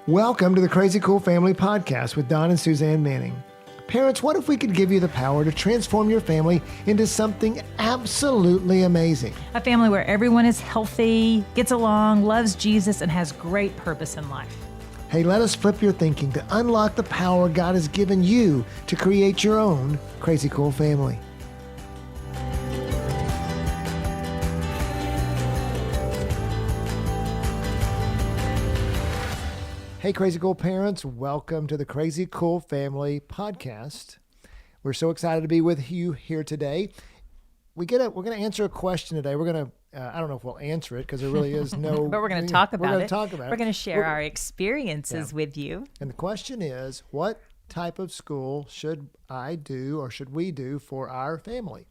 Welcome to the Crazy Cool Family Podcast with Don and Suzanne Manning. Parents, what if we could give you the power to transform your family into something absolutely amazing? A family where everyone is healthy, gets along, loves Jesus, and has great purpose in life. Hey, let us flip your thinking to unlock the power God has given you to create your own Crazy Cool family. Hey, Crazy Cool parents, welcome to the Crazy Cool Family Podcast. We're so excited to be with you here today. We're going to answer a question today. We're going to, I don't know if we'll answer it because there really is no. But we're going to talk about it. We're going to talk about it. We're going to share our experiences with you. And the question is, what type of school should I do or should we do for our family?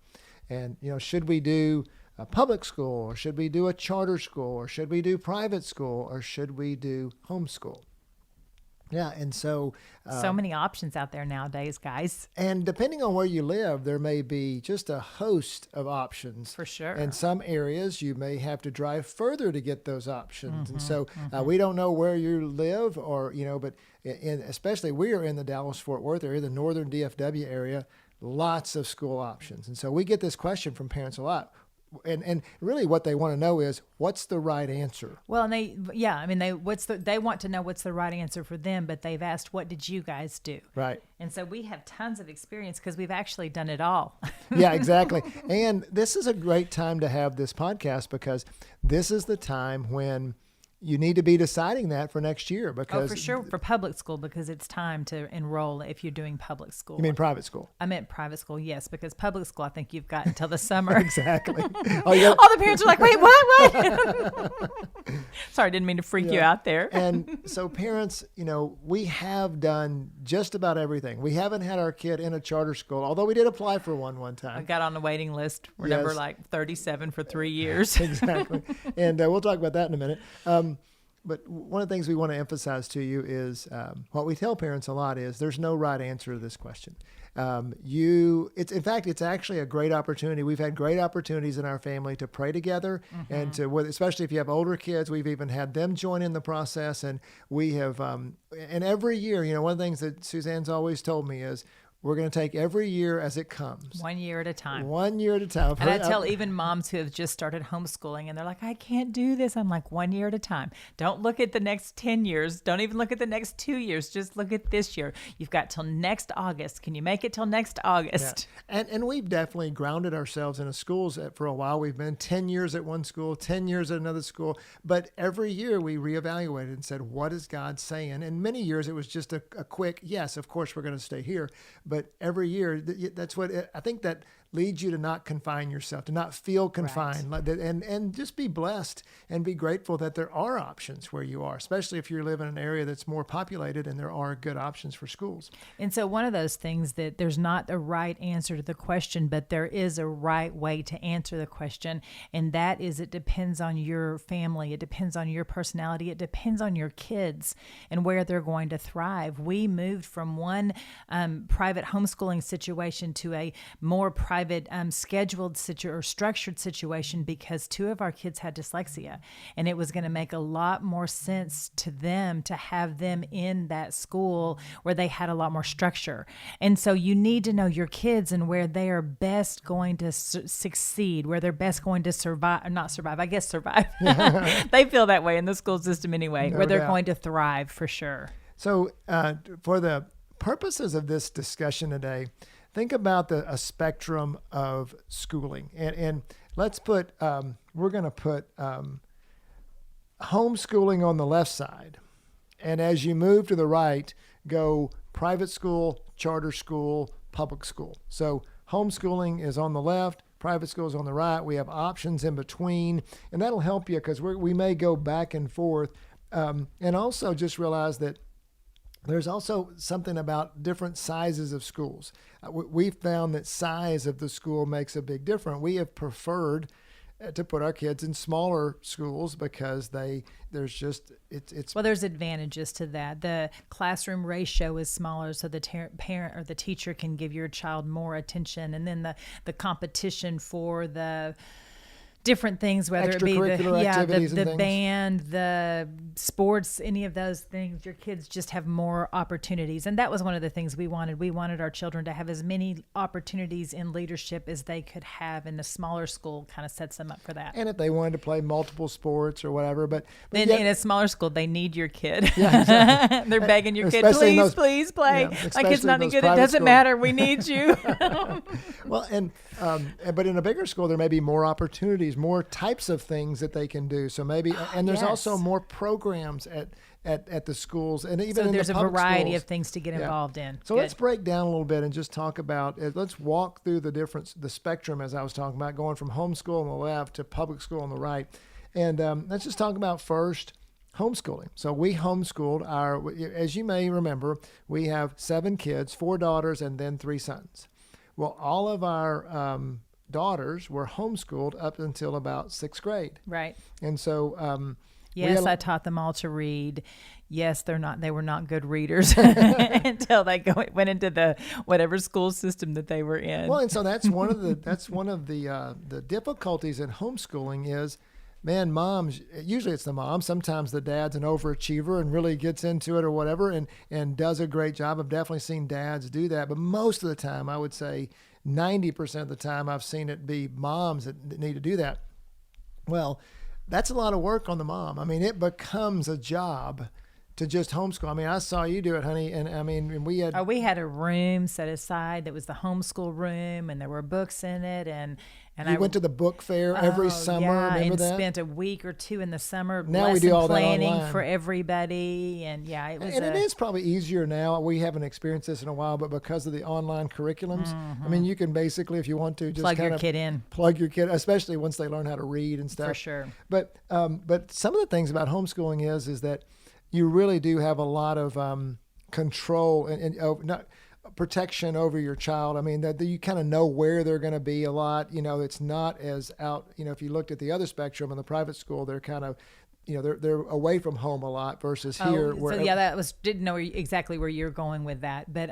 And, should we do a public school or should we do a charter school or should we do private school or should we do homeschool? Yeah, and so many options out there nowadays, guys. And depending on where you live, there may be just a host of options. For sure. In some areas, you may have to drive further to get those options. And so we don't know where you live but especially we are in the Dallas-Fort Worth area, the northern DFW area, lots of school options. And so we get this question from parents a lot. And really what they want to know is what's the right answer? Well, and they want to know what's the right answer for them, but they've asked, what did you guys do? Right. And so we have tons of experience because we've actually done it all. Yeah, exactly. And this is a great time to have this podcast because this is the time when you need to be deciding that for next year because for sure, for public school, because it's time to enroll if you're doing public school. You mean private school? I meant private school, yes, because public school, I think you've got until the summer. Exactly. All the parents are like, wait, what? Sorry, didn't mean to freak you out there. And so parents, we have done just about everything. We haven't had our kid in a charter school, although we did apply for one time. I got on the waiting list. We're number 37 for 3 years. Exactly. And we'll talk about that in a minute. But one of the things we want to emphasize to you is what we tell parents a lot is there's no right answer to this question. It's actually a great opportunity. We've had great opportunities in our family to pray together and especially if you have older kids, we've even had them join in the process. And we have, and every year, one of the things that Suzanne's always told me is, we're going to take every year as it comes. 1 year at a time. 1 year at a time. And I tell even moms who have just started homeschooling and they're like, I can't do this. I'm like, 1 year at a time. Don't look at the next 10 years. Don't even look at the next 2 years. Just look at this year. You've got till next August. Can you make it till next August? Yeah. And we've definitely grounded ourselves in schools for a while. We've been 10 years at one school, 10 years at another school. But every year we reevaluated and said, what is God saying? And many years it was just a quick, yes, of course we're going to stay here. But every year, that's what I think that leads you to not confine yourself, to not feel confined, right. and just be blessed and be grateful that there are options where you are, especially if you live in an area that's more populated and there are good options for schools. And so one of those things that there's not a right answer to the question, but there is a right way to answer the question. And that is, it depends on your family. It depends on your personality. It depends on your kids and where they're going to thrive. We moved from one private homeschooling situation to a more private scheduled or structured situation because two of our kids had dyslexia, and it was going to make a lot more sense to them to have them in that school where they had a lot more structure. And so you need to know your kids and where they are best going to succeed, where they're best going to survive. They feel that way in the school system anyway, where they're going to thrive for sure. So for the purposes of this discussion today, think about a spectrum of schooling. And let's put, we're going to put homeschooling on the left side. And as you move to the right, go private school, charter school, public school. So homeschooling is on the left, private school is on the right. We have options in between. And that'll help you because we may go back and forth. And also just realize that there's also something about different sizes of schools. We've found that size of the school makes a big difference. We have preferred to put our kids in smaller schools because there's advantages to that. The classroom ratio is smaller, so the parent or the teacher can give your child more attention, and then the competition for the different things, whether it be Extracurricular activities and the things. band, the sports, any of those things, your kids just have more opportunities. And that was one of the things we wanted. We wanted our children to have as many opportunities in leadership as they could have, and the smaller school kind of sets them up for that. And if they wanted to play multiple sports or whatever, but Then yet- in a smaller school, they need your kid. Yeah, exactly. They're begging your kid, Especially in please, those- please play. yeah, My especially kid's not in any those good. It private doesn't schools. matter. We need you. Well, but in a bigger school, there may be more opportunities, more types of things that they can do. So maybe, and there's Yes. also more programs at the schools, and even So in there's the a public variety schools. of things to get Yeah. involved in. So Good. let's break down a little bit and just talk about. Let's walk through the spectrum as I was talking about, going from homeschool on the left to public school on the right, and let's just talk about first homeschooling. So we homeschooled as you may remember, we have 7 kids, 4 daughters, and then 3 sons. Well, all of our daughters were homeschooled up until about 6th grade, Right. and so Yes, had- I taught them all to read. Yes, they were not good readers until they went into the whatever school system that they were in. well, and so that's one of the difficulties in homeschooling is, man, moms, usually it's the mom. Sometimes the dad's an overachiever and really gets into it or whatever and does a great job. I've definitely seen dads do that. But most of the time, I would say 90% of the time, I've seen it be moms that need to do that. Well, that's a lot of work on the mom. I mean, it becomes a job to just homeschool. I mean, I saw you do it, honey. And I mean, we had a room set aside that was the homeschool room, and there were books in it, and you went to the book fair every summer. Yeah, remember and that? spent a week or 2 in the summer Now we lesson do all that planning online. for everybody, and yeah, it was. And it is probably easier now. We haven't experienced this in a while, but because of the online curriculums, I mean, you can basically, if you want to, just Plug your kind of kid in. plug your kid, especially once they learn how to read and stuff. For sure. But some of the things about homeschooling is that you really do have a lot of control and not protection over your child. I mean, that you kind of know where they're going to be a lot. You know, it's not as out. You know, if you looked at the other spectrum in the private school, they're kind of, you know, they're away from home a lot versus here. So yeah, didn't know exactly where you're going with that, but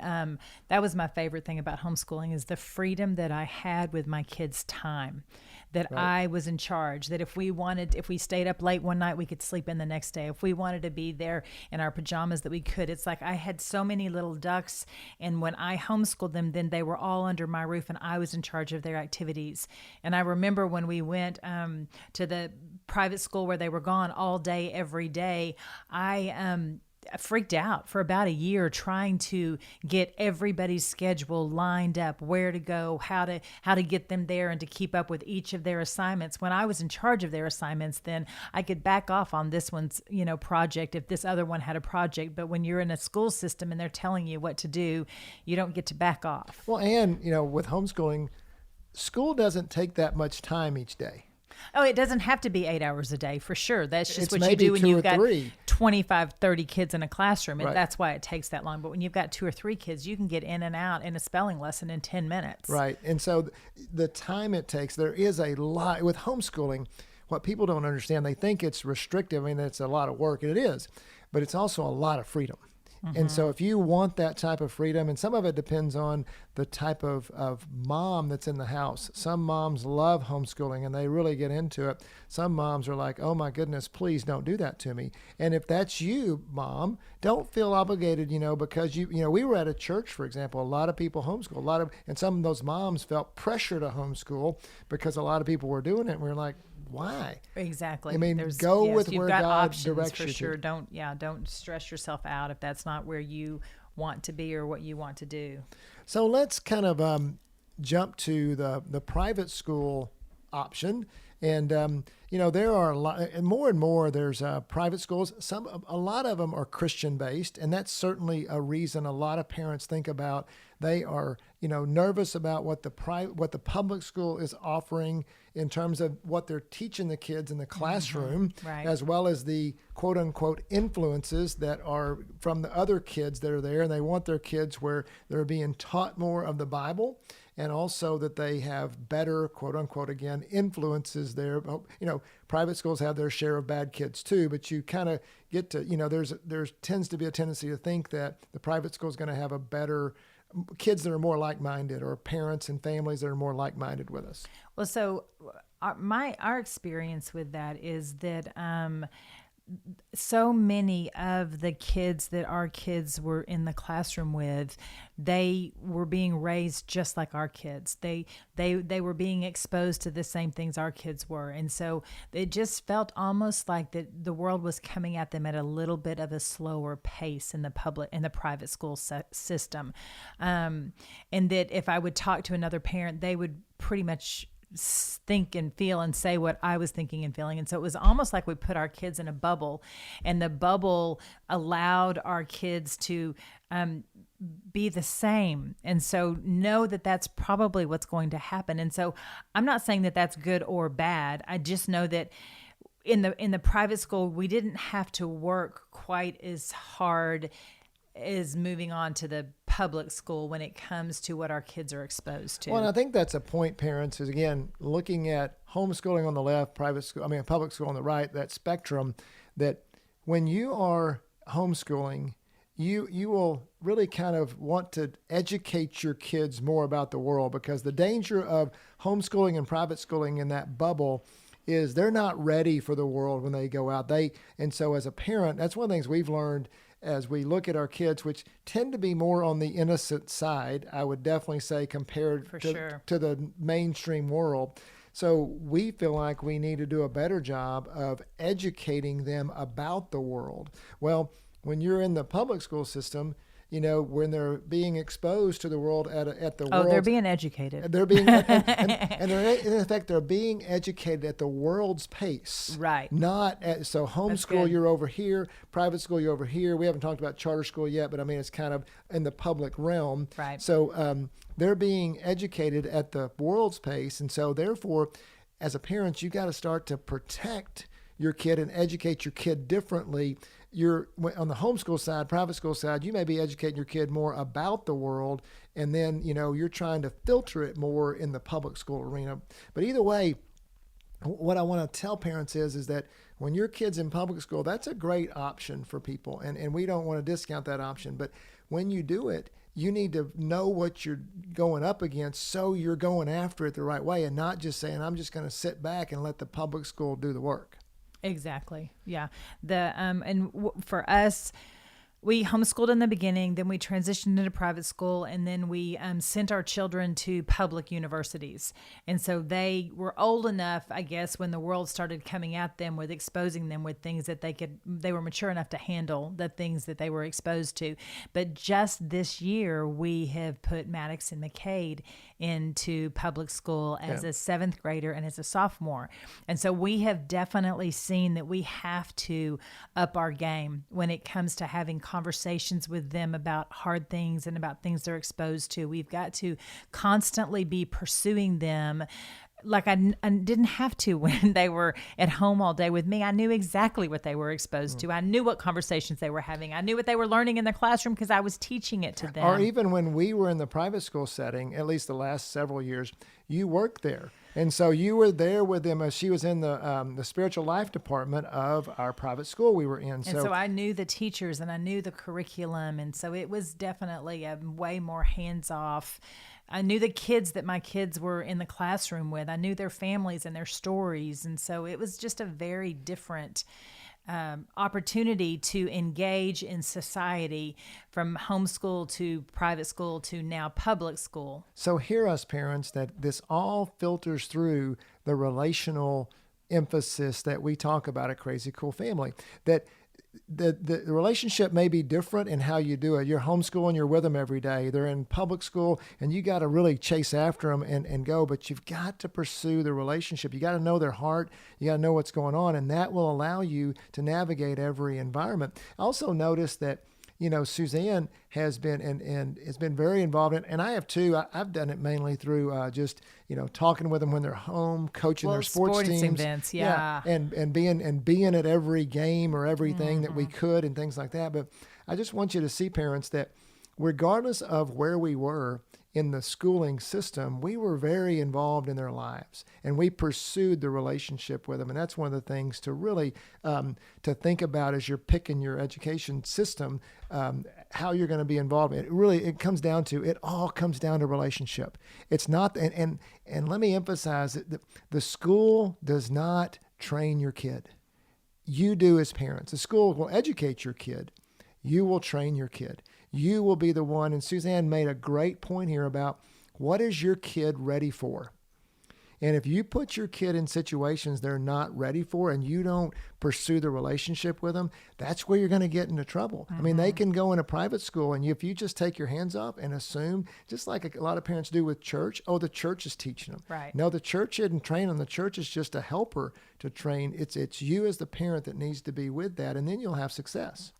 that was my favorite thing about homeschooling is the freedom that I had with my kids' time. That I was in charge, that if we stayed up late one night, we could sleep in the next day. If we wanted to be there in our pajamas, that we could. It's like I had so many little ducks, and when I homeschooled them, then they were all under my roof, and I was in charge of their activities. And I remember when we went to the private school where they were gone all day, every day, I freaked out for about a year trying to get everybody's schedule lined up, where to go, how to get them there, and to keep up with each of their assignments. When I was in charge of their assignments, then I could back off on this one's, project if this other one had a project. But when you're in a school system and they're telling you what to do, you don't get to back off. Well, and with homeschooling, school doesn't take that much time each day. Oh, it doesn't have to be 8 hours a day for sure. That's just It's what you maybe do when 2 or you've got 3. 25, 30 kids in a classroom. And Right. that's why it takes that long. But when you've got 2 or 3 kids, you can get in and out in a spelling lesson in 10 minutes. Right. And so the time it takes, there is a lot with homeschooling. What people don't understand, they think it's restrictive. I mean, it's a lot of work, and it is, but it's also a lot of freedom. And so if you want that type of freedom, and some of it depends on the type of mom that's in the house. Some moms love homeschooling and they really get into it. Some moms are like, oh my goodness, please don't do that to me. And if that's you, mom, don't feel obligated, because we were at a church, for example, a lot of people homeschool, and some of those moms felt pressure to homeschool because a lot of people were doing it. And we were like, why? Exactly. I mean, go with you've where got God options directs for you to. sure. Don't stress yourself out if that's not where you want to be or what you want to do. So let's kind of jump to the private school option. And, there are a lot, and more, there's private schools. A lot of them are Christian based. And that's certainly a reason a lot of parents think about. They are, nervous about what the public school is offering in terms of what they're teaching the kids in the classroom, Right. as well as the quote unquote influences that are from the other kids that are there. And they want their kids where they're being taught more of the Bible, and also that they have better, quote unquote, again, influences there. Private schools have their share of bad kids too, but you kind of get to, there's tends to be a tendency to think that the private school is going to have a better kids that are more like-minded, or parents and families that are more like-minded with us. Well, so our experience with that is that so many of the kids that our kids were in the classroom with, they were being raised just like our kids. They were being exposed to the same things our kids were, and so it just felt almost like that the world was coming at them at a little bit of a slower pace in the private school system, and that if I would talk to another parent, they would pretty much think and feel and say what I was thinking and feeling. And so it was almost like we put our kids in a bubble, and the bubble allowed our kids to be the same. And so know that that's probably what's going to happen. And so I'm not saying that that's good or bad. I just know that in the private school, we didn't have to work quite as hard is moving on to the public school when it comes to what our kids are exposed to. Well, and I think that's a point, parents, is again, looking at homeschooling on the left, public school on the right, that spectrum, that when you are homeschooling, you will really kind of want to educate your kids more about the world, because the danger of homeschooling and private schooling in that bubble is they're not ready for the world when they go out. And so as a parent, that's one of the things we've learned as we look at our kids, which tend to be more on the innocent side, I would definitely say, compared to the mainstream world. So we feel like we need to do a better job of educating them about the world. Well, when you're in the public school system, when they're being exposed to the world at the world. Oh, they're being educated. They're being, and in effect, they're being educated at the world's pace. Right. So homeschool, you're over here. Private school, you're over here. We haven't talked about charter school yet, but I mean, it's kind of in the public realm. Right. So they're being educated at the world's pace. And so therefore, as a parent, you got to start to protect your kid and educate your kid differently. You're on the homeschool side, private school side, you may be educating your kid more about the world, and then, you're trying to filter it more in the public school arena. But either way, what I want to tell parents is that when your kid's in public school, that's a great option for people. And we don't want to discount that option. But when you do it, you need to know what you're going up against, so you're going after it the right way and not just saying, I'm just going to sit back and let the public school do the work. Exactly. Yeah. For us, we homeschooled in the beginning, then we transitioned into private school, and then we sent our children to public universities. And so they were old enough, I guess, when the world started coming at them with exposing them with things that they were mature enough to handle the things that they were exposed to. But just this year, we have put Maddox and McCade into public school as a seventh grader and as a sophomore. And so we have definitely seen that we have to up our game when it comes to having conversations with them about hard things and about things they're exposed to. We've got to constantly be pursuing them. Like I didn't have to when they were at home all day with me. I knew exactly what they were exposed to. I knew what conversations they were having. I knew what they were learning in the classroom because I was teaching it to them. Or even when we were in the private school setting, at least the last several years, you worked there. And so you were there with them as she was in the spiritual life department of our private school we were in. And so I knew the teachers and I knew the curriculum. And so it was definitely a way more hands-off. I knew the kids that my kids were in the classroom with. I knew their families and their stories. And so it was just a very different opportunity to engage in society from homeschool to private school to now public school. So hear us, parents, that this all filters through the relational emphasis that we talk about at Crazy Cool Family. That the relationship may be different in how you do it. You're homeschooling, you're with them every day. They're in public school, and you got to really chase after them and go, but you've got to pursue the relationship. You got to know their heart. You got to know what's going on, and that will allow you to navigate every environment. Also notice that, Suzanne has been and has been very involved in, and I have too. I've done it mainly through just talking with them when they're home, coaching their sports teams, events, and being at every game or everything that we could and things like that. But I just want you to see, parents, that regardless of where we were in the schooling system, we were very involved in their lives, and we pursued the relationship with them. And that's one of the things to really to think about as you're picking your education system, how you're going to be involved. It all comes down to relationship. It's not, and let me emphasize that the school does not train your kid. You do as parents. The school will educate your kid. You will train your kid. You will be the one. And Suzanne made a great point here about what is your kid ready for? And if you put your kid in situations they're not ready for and you don't pursue the relationship with them, that's where you're going to get into trouble. I mean, they can go in a private school, and if you just take your hands off and assume, just like a lot of parents do with church, the church is teaching them. Right. No, the church isn't training them. The church is just a helper to train. It's you as the parent that needs to be with that, and then you'll have success.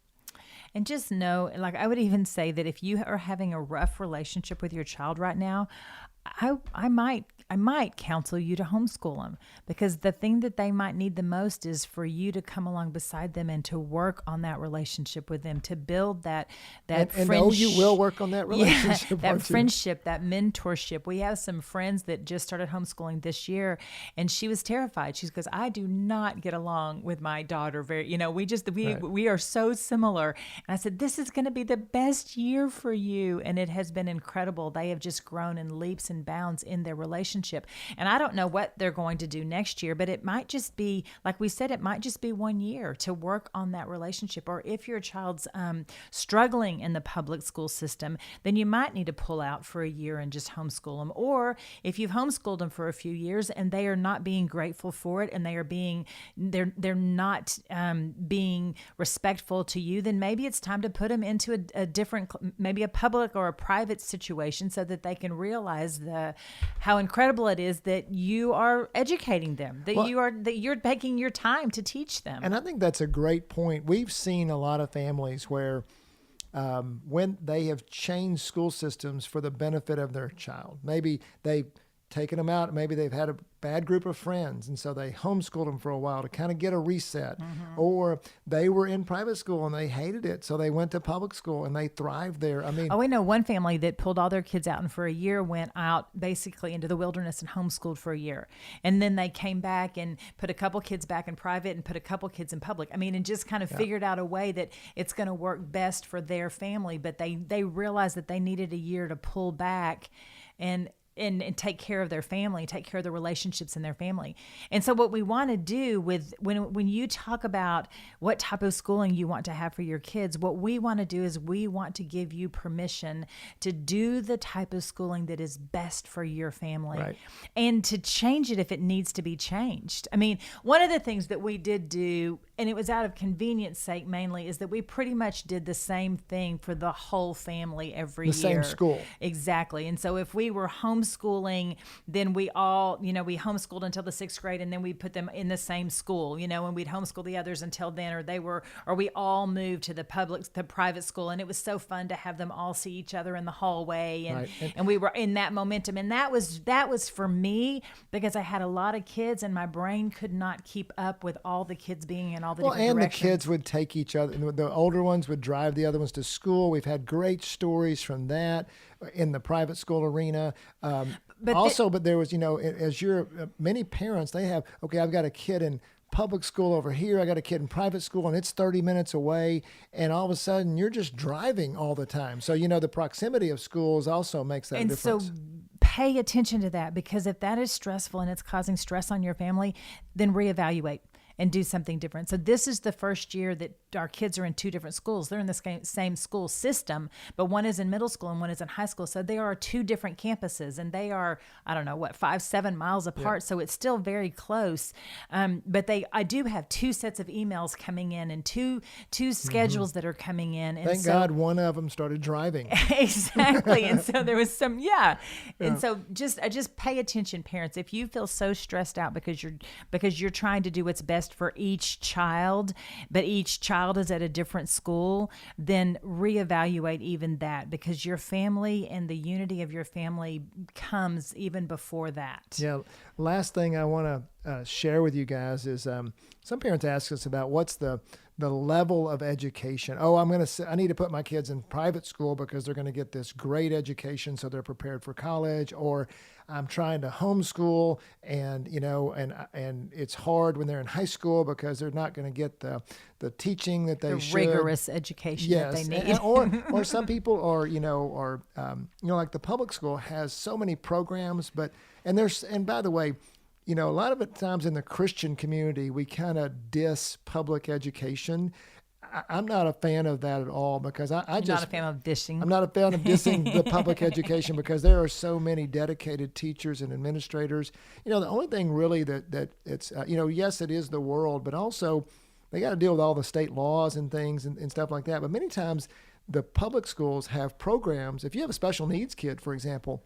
And just know, like I would even say that if you are having a rough relationship with your child right now, I might counsel you to homeschool them, because the thing that they might need the most is for you to come along beside them and to work on that relationship with them, to build that and you will work on that relationship. Yeah, that friendship, that mentorship. We have some friends that just started homeschooling this year, and she was terrified. She goes, I do not get along with my daughter very, we are so similar. And I said, this is going to be the best year for you. And it has been incredible. They have just grown in leaps and bounds in their relationship. And I don't know what they're going to do next year, but it might just be, like we said, it might just be 1 year to work on that relationship. Or if your child's struggling in the public school system, then you might need to pull out for a year and just homeschool them. Or if you've homeschooled them for a few years and they are not being grateful for it, and they're not being respectful to you, then maybe it's time to put them into a different, maybe a public or a private situation, so that they can realize how incredible it is that you are educating them, that you're taking your time to teach them. And I think that's a great point. We've seen a lot of families where when they have changed school systems for the benefit of their child, maybe they've taken them out, maybe they've had a bad group of friends, and so they homeschooled them for a while to kind of get a reset. Or they were in private school and they hated it, so they went to public school and they thrived there. I mean, we know one family that pulled all their kids out, and for a year went out basically into the wilderness and homeschooled for a year. And then they came back and put a couple kids back in private and put a couple kids in public. I mean, and just kind of figured out a way that it's going to work best for their family. But they realized that they needed a year to pull back and take care of their family, take care of the relationships in their family. And so what we want to do when you talk about what type of schooling you want to have for your kids, what we want to do is we want to give you permission to do the type of schooling that is best for your family, right, and to change it if it needs to be changed. I mean, one of the things that we did do, and it was out of convenience sake mainly, is that we pretty much did the same thing for the whole family every year. The same school. Exactly. And so if we were homeschooling, then we all, we homeschooled until the 6th grade, and then we put them in the same school, and we'd homeschool the others until then, or we all moved to the private school. And it was so fun to have them all see each other in the hallway. And, right. and we were in that momentum. And that was for me, because I had a lot of kids and my brain could not keep up with all the kids being in all the different directions. The kids would take each other. The older ones would drive the other ones to school. We've had great stories from that in the private school arena. But there was, as many parents, they have, I've got a kid in public school over here, I got a kid in private school, and it's 30 minutes away, and all of a sudden you're just driving all the time. So, the proximity of schools also makes that difference. And so pay attention to that, because if that is stressful and it's causing stress on your family, then reevaluate and do something different. So this is the first year that our kids are in 2 different schools. They're in the same school system, but one is in middle school and one is in high school. So they are 2 different campuses, and they are, 5-7 miles apart. Yeah. So it's still very close. But I do have 2 sets of emails coming in and two schedules that are coming in. And Thank God one of them started driving. Exactly. And so there was some, And so just pay attention, parents. If you feel so stressed out because you're trying to do what's best for each child, but each child is at a different school, then reevaluate even that, because your family and the unity of your family comes even before that. Yeah. Last thing I want to share with you guys is some parents ask us about what's the the level of education. Oh, I need to put my kids in private school because they're going to get this great education so they're prepared for college, or I'm trying to homeschool and it's hard when they're in high school because they're not going to get the teaching that they should. Rigorous education that they need. or some people are like the public school has so many programs, and by the way, a lot of the times in the Christian community, we kind of diss public education. I'm not a fan of that at all because I'm not a fan of dissing. I'm not a fan of dissing the public education because there are so many dedicated teachers and administrators. The only thing really that it's, yes, it is the world, but also they got to deal with all the state laws and things and stuff like that. But many times the public schools have programs. If you have a special needs kid, for example,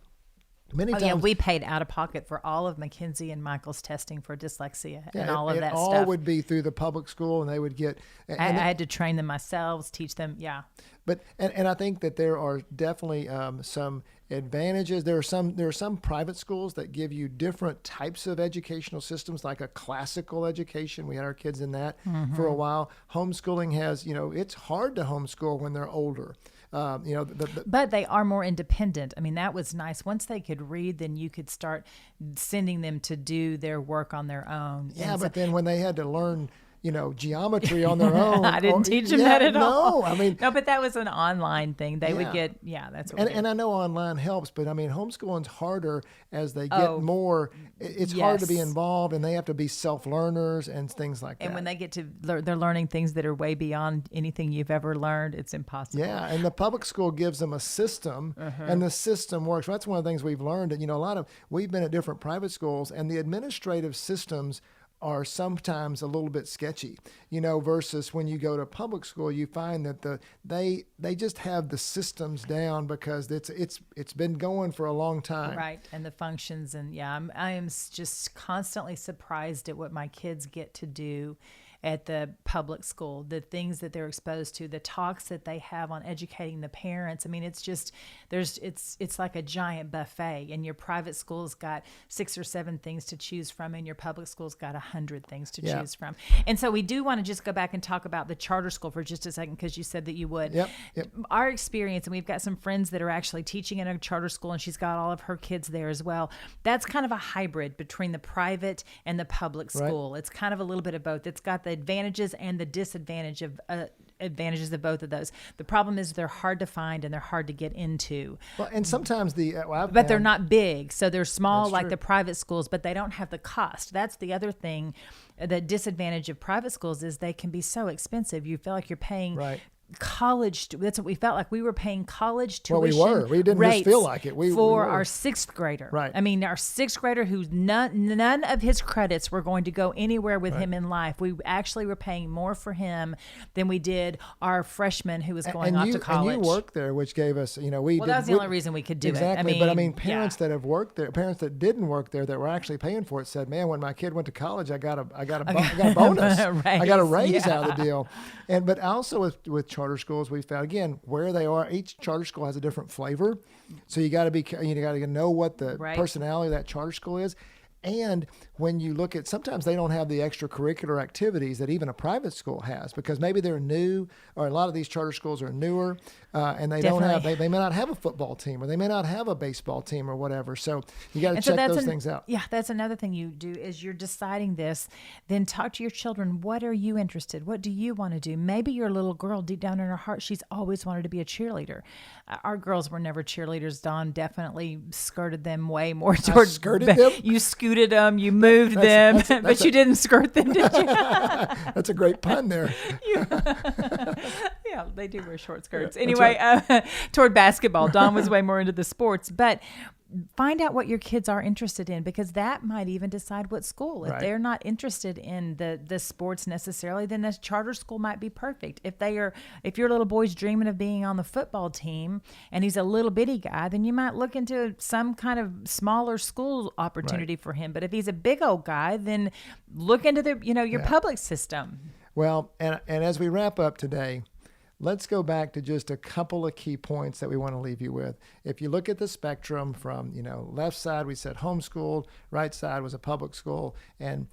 many times. Yeah, we paid out of pocket for all of Mackenzie and Michael's testing for dyslexia and all of that all stuff. Would be through the public school, and they would get. I had to train them myself, teach them. Yeah. But and I think that there are definitely some advantages. There are some private schools that give you different types of educational systems, like a classical education. We had our kids in that for a while. Homeschooling has, it's hard to homeschool when they're older. But they are more independent. I mean, that was nice. Once they could read, then you could start sending them to do their work on their own. Yeah, but then when they had to learn, geometry on their own. I didn't teach them that at all. No, I mean. No, but that was an online thing. They would get, that's what and I know online helps, but I mean, homeschooling's harder as they get more. It's hard to be involved, and they have to be self-learners and things like that. And when they get to, they're learning things that are way beyond anything you've ever learned. It's impossible. Yeah, and the public school gives them a system, and the system works. That's one of the things we've learned. That we've been at different private schools, and the administrative systems are sometimes a little bit sketchy, versus when you go to public school, you find that they just have the systems down because it's been going for a long time. Right, and the functions, and I am just constantly surprised at what my kids get to do at the public school, the things that they're exposed to, the talks that they have on educating the parents. I mean, it's just, it's like a giant buffet, and your private school's got 6 or 7 things to choose from, and your public school's got 100 things to choose from. And so we do want to just go back and talk about the charter school for just a second, because you said that you would. Yep. Our experience, and we've got some friends that are actually teaching in a charter school, and she's got all of her kids there as well. That's kind of a hybrid between the private and the public school. Right. It's kind of a little bit of both. It's got the advantages and the advantages of both of those. The problem is they're hard to find and they're hard to get into. Well, and sometimes but they're not big, so they're small like the private schools, but they don't have the cost. That's the other thing. The disadvantage of private schools is they can be so expensive. You feel like you're paying college. That's what we felt like. We were paying college tuition. Well, we were. We didn't just feel like it. We were. Our 6th grader. Right. I mean, our 6th grader who none of his credits were going to go anywhere with him in life. We actually were paying more for him than we did our freshman who was going off to college. And you worked there, which gave us, that was the only reason we could do exactly. it. But I mean, parents that have worked there, parents that didn't work there, that were actually paying for it, said, "Man, when my kid went to college, I got a bonus. I got a raise out of the deal." But also with charter schools, we found again where they are. Each charter school has a different flavor, so you got to know what the personality of that charter school is. And when you look at, sometimes they don't have the extracurricular activities that even a private school has, because maybe they're new, or a lot of these charter schools are newer, and they don't have, they may not have a football team, or they may not have a baseball team or whatever. So you got to check those things out. Yeah, that's another thing you do is you're deciding this. Then talk to your children. What are you interested? What do you want to do? Maybe your little girl, deep down in her heart, she's always wanted to be a cheerleader. Our girls were never cheerleaders. Dawn definitely skirted them way more towards. Skirted them? You scooted them. You moved them, but you didn't skirt them, did you? That's a great pun there. Yeah, they do wear short skirts. Anyway, toward basketball, Dawn was way more into the sports, but find out what your kids are interested in, because that might even decide what school. If they're not interested in the sports necessarily, then a charter school might be perfect. If your little boy's dreaming of being on the football team and he's a little bitty guy, then you might look into some kind of smaller school opportunity for him. But if he's a big old guy, then look into your public system. Well, and as we wrap up today, let's go back to just a couple of key points that we want to leave you with. If you look at the spectrum from, left side, we said homeschooled, right side was a public school. And,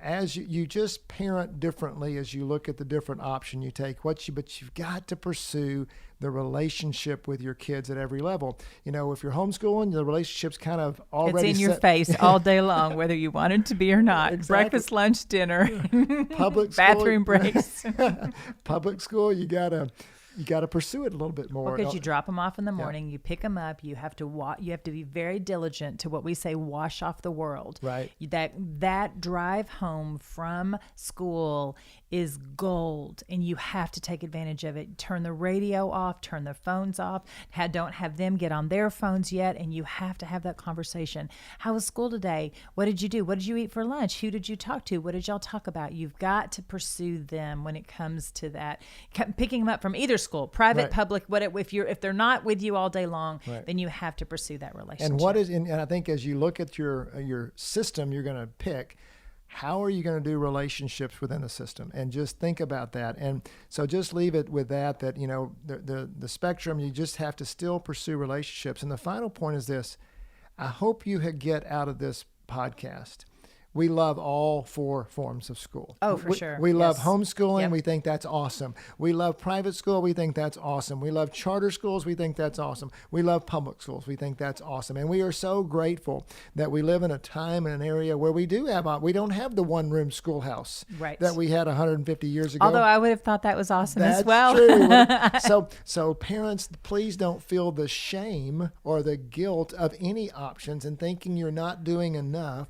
as you just parent differently as you look at the different option you take. But you've got to pursue the relationship with your kids at every level. If you're homeschooling, the relationship's kind of already it's in your set. face all day long, whether you want it to be or not. Exactly. Breakfast, lunch, dinner, Public school, bathroom breaks. Public school, you gotta pursue it a little bit more. Because you drop them off in the morning, you pick them up, you have to you have to be very diligent to what we say, wash off the world. Right. That drive home from school is gold, and you have to take advantage of it. Turn the radio off, turn the phones off. Don't have them get on their phones yet, and you have to have that conversation. How was school today? What did you do? What did you eat for lunch? Who did you talk to? What did y'all talk about? You've got to pursue them when it comes to that. Picking them up from either school, private, Right. public. If they're not with you all day long, Right. then you have to pursue that relationship. And I think as you look at your system, you're going to pick. How are you going to do relationships within the system? And just think about that. And so just leave it with that the spectrum, you just have to still pursue relationships. And the final point is this. I hope you get out of this podcast. We love all 4 forms of school. Oh, for sure. We love Yes. homeschooling. Yep. We think that's awesome. We love private school. We think that's awesome. We love charter schools. We think that's awesome. We love public schools. We think that's awesome. And we are so grateful that we live in a time and an area where we don't have the one-room schoolhouse Right. that we had 150 years ago. Although I would have thought that was awesome That's as well. true. So parents, please don't feel the shame or the guilt of any options and thinking you're not doing enough.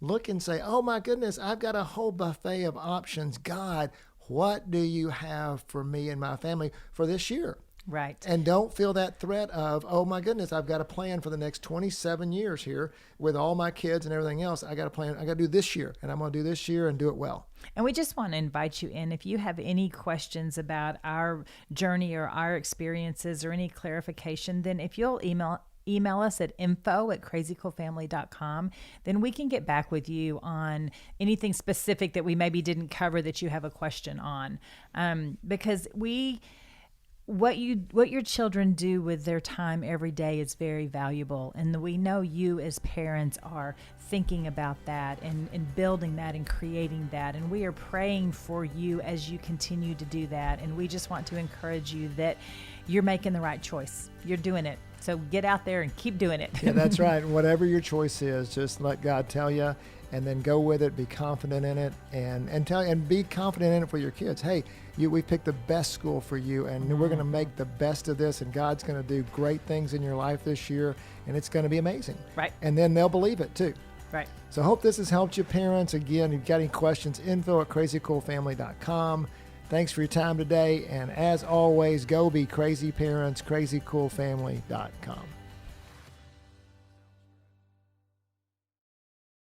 Look and say, oh my goodness, I've got a whole buffet of options. God, what do you have for me and my family for this year? Right. And don't feel that threat of, oh my goodness, I've got a plan for the next 27 years here with all my kids and everything else. I got a plan. I got to do this year, and I'm going to do this year and do it well. And we just want to invite you in. If you have any questions about our journey or our experiences or any clarification, then if you'll email us at info@crazycoolfamily.com, then we can get back with you on anything specific that we maybe didn't cover that you have a question on. Because what your children do with their time every day is very valuable. And we know you as parents are thinking about that and building that and creating that. And we are praying for you as you continue to do that. And we just want to encourage you that you're making the right choice. You're doing it. So get out there and keep doing it. Yeah, that's right. Whatever your choice is, just let God tell you, and then go with it. Be confident in it, and be confident in it for your kids. Hey, we picked the best school for you, and we're going to make the best of this. And God's going to do great things in your life this year, and it's going to be amazing. Right. And then they'll believe it too. Right. So I hope this has helped you, parents. Again, if you've got any questions, info@crazycoolfamily.com. Thanks for your time today. And as always, go be crazy parents, crazycoolfamily.com.